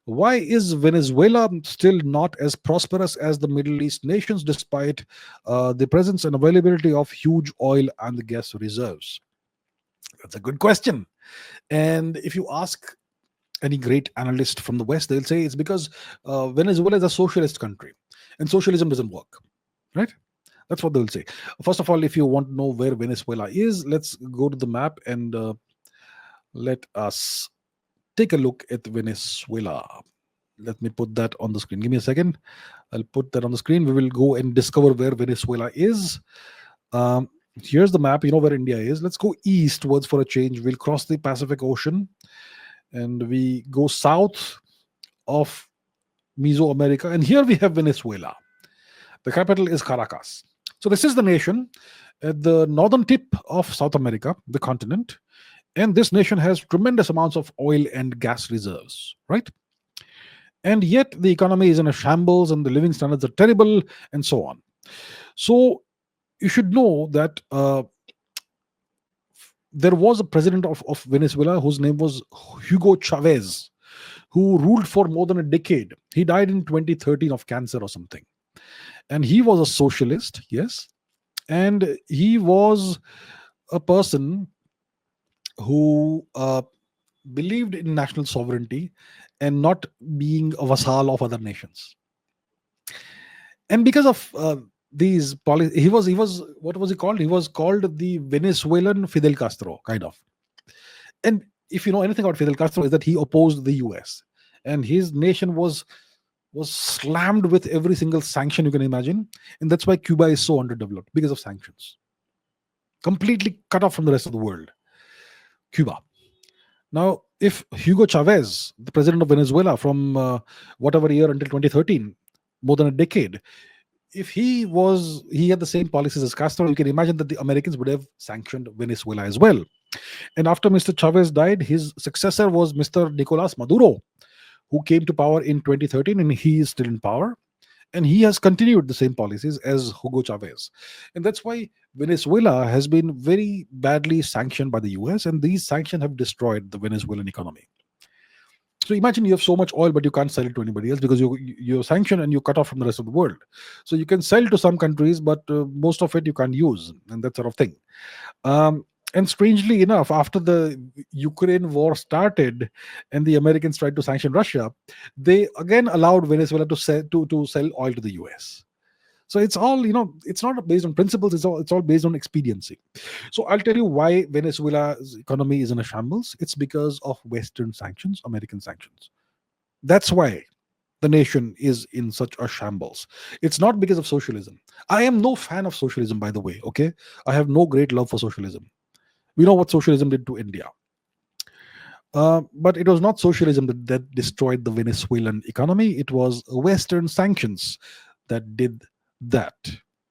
Why is Venezuela still not as prosperous as the Middle East nations despite the presence and availability of huge oil and gas reserves? That's a good question. And if you ask any great analyst from the West, they'll say it's because Venezuela is a socialist country and socialism doesn't work, right? That's what they'll say. First of all, if you want to know where Venezuela is, let's go to the map and let us take a look at Venezuela. Let me put that on the screen. Give me a second. I'll put that on the screen. We will go and discover where Venezuela is. Um, Here's the map. You know where India is. Let's go eastwards for a change. We'll cross the Pacific Ocean and we go south of Mesoamerica. And here we have Venezuela. The capital is Caracas. So this is the nation at the northern tip of South America, the continent. And this nation has tremendous amounts of oil and gas reserves, right? And yet the economy is in a shambles and the living standards are terrible and so on. So you should know that there was a president of Venezuela whose name was Hugo Chavez, who ruled for more than a decade. He died in 2013 of cancer or something. And he was a socialist, yes. And he was a person who believed in national sovereignty and not being a vassal of other nations. And because of these policies, he was what was he called? He was called the Venezuelan Fidel Castro, kind of. And if you know anything about Fidel Castro, is that he opposed the US, and his nation was slammed with every single sanction you can imagine, and that's why Cuba is so underdeveloped because of sanctions, completely cut off from the rest of the world. Cuba. Now, if Hugo Chavez, the president of Venezuela from whatever year until 2013, more than a decade, if he had the same policies as Castro, you can imagine that the Americans would have sanctioned Venezuela as well. And after Mr. Chavez died, his successor was Mr. Nicolas Maduro, who came to power in 2013, and he is still in power. And he has continued the same policies as Hugo Chavez. And that's why Venezuela has been very badly sanctioned by the US, and these sanctions have destroyed the Venezuelan economy. So imagine you have so much oil, but you can't sell it to anybody else because you're sanctioned and you cut off from the rest of the world. So you can sell to some countries, but most of it you can't use, and that sort of thing. And strangely enough, after the Ukraine war started and the Americans tried to sanction Russia, they again allowed Venezuela to sell oil to the US. So it's all, it's not based on principles, it's all based on expediency. So I'll tell you why Venezuela's economy is in a shambles. It's because of Western sanctions, American sanctions. That's why the nation is in such a shambles. It's not because of socialism. I am no fan of socialism, by the way, okay? I have no great love for socialism. We know what socialism did to India. But it was not socialism that destroyed the Venezuelan economy. It was Western sanctions that did that.